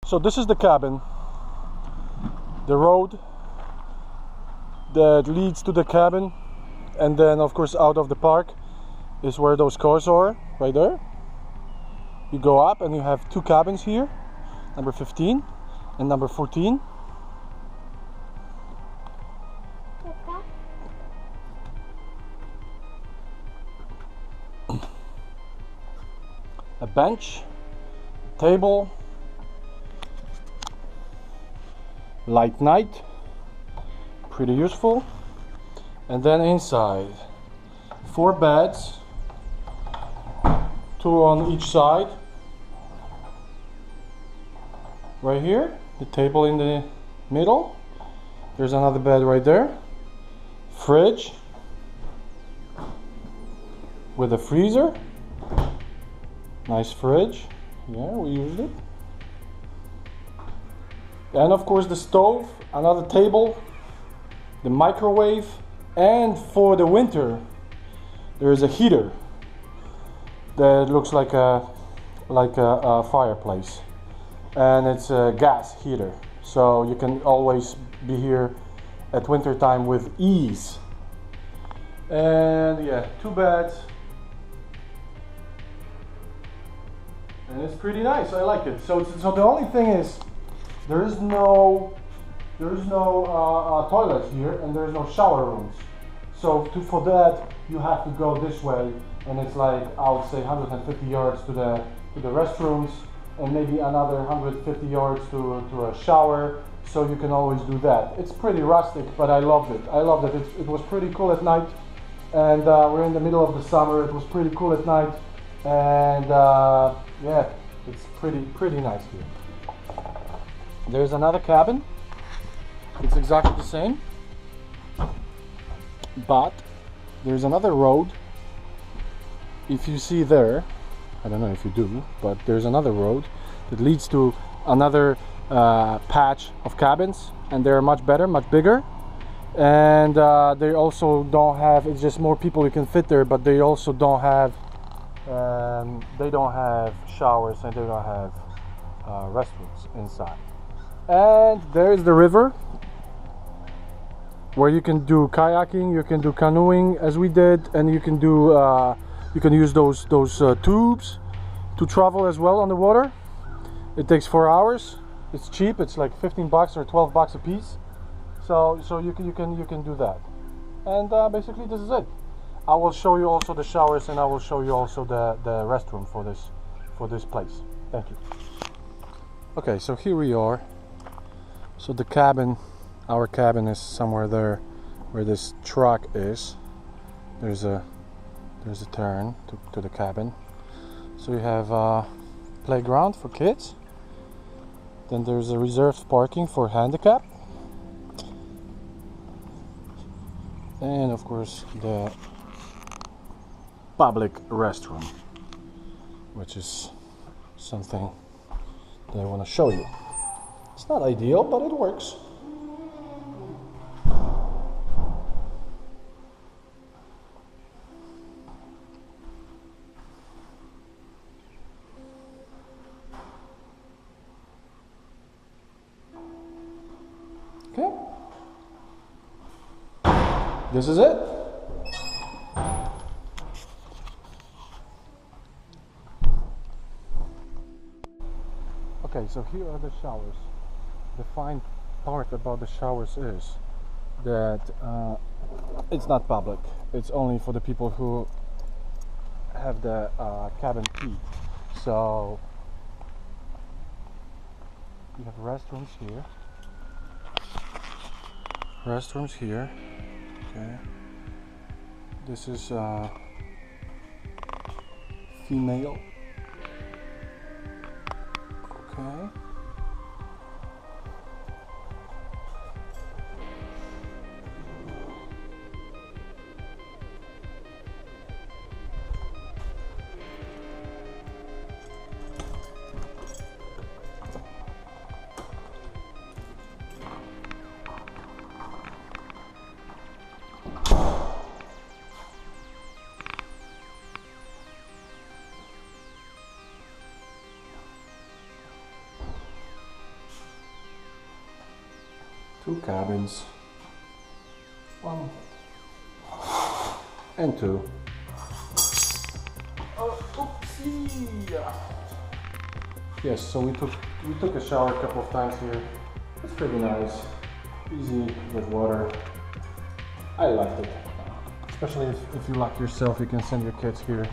So this is the cabin. The road that leads to the cabin, and then of course out of the park is where those cars are, right there. You go up and you have two cabins here, number 15 and number 14. A bench, table, light night, pretty useful. And then inside, 4 beds, 2 on each side. Right here, the table in the middle. There's another bed right there. Fridge with a freezer. Nice fridge. Yeah, we used it. And of course the stove, another table, the microwave, and for the winter there is a heater that looks like a fireplace, and it's a gas heater, so you can always be here at winter time with ease. And yeah, 2 beds. And it's pretty nice. I like it. So the only thing is, there is no toilet here, and there's no shower rooms. So for that, you have to go this way, and it's like, I would say 150 yards to the restrooms, and maybe another 150 yards to a shower. So you can always do that. It's pretty rustic, but I loved it. I loved it. It was pretty cool at night, and we're in the middle of the summer. It was pretty cool at night. And yeah, it's pretty nice here. There's another cabin. It's exactly the same, but there's another road. If you see there, I don't know if you do, but there's another road that leads to another patch of cabins, and they're much better, much bigger. And they also don't have, it's just more people you can fit there, but they also don't have showers, and they don't have restrooms inside. And there's the river where you can do kayaking, you can do canoeing as we did, and you can do you can use those tubes to travel as well on the water. It takes 4 hours. It's cheap. It's like 15 bucks or 12 bucks a piece. So you can do that. And basically this is it. I will show you also the showers, and I will show you also the restroom for this place. Thank you. Okay, so here we are. So the cabin, our cabin is somewhere there where this truck is. There's a turn to the cabin. So you have a playground for kids. Then there's a reserved parking for handicap. And of course the public restroom, which is something that I want to show you. It's not ideal, but it works. Okay. This is it. Okay, so here are the showers. The fine part about the showers is that it's not public. It's only for the people who have the cabin key. So you have restrooms here. Restrooms here. Okay. This is female. Okay. 2 cabins. 1 and 2. Oh, oopsie! Yes, so we took a shower a couple of times here. It's pretty nice, easy with water. I liked it, especially if you lock yourself, you can send your kids here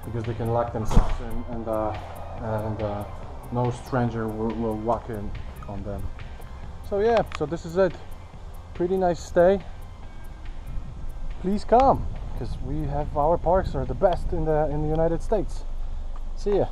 because they can lock themselves in, and no stranger will walk in on them. So yeah, so this is it. Pretty nice stay. Please come, because our parks are the best in the United States. See ya.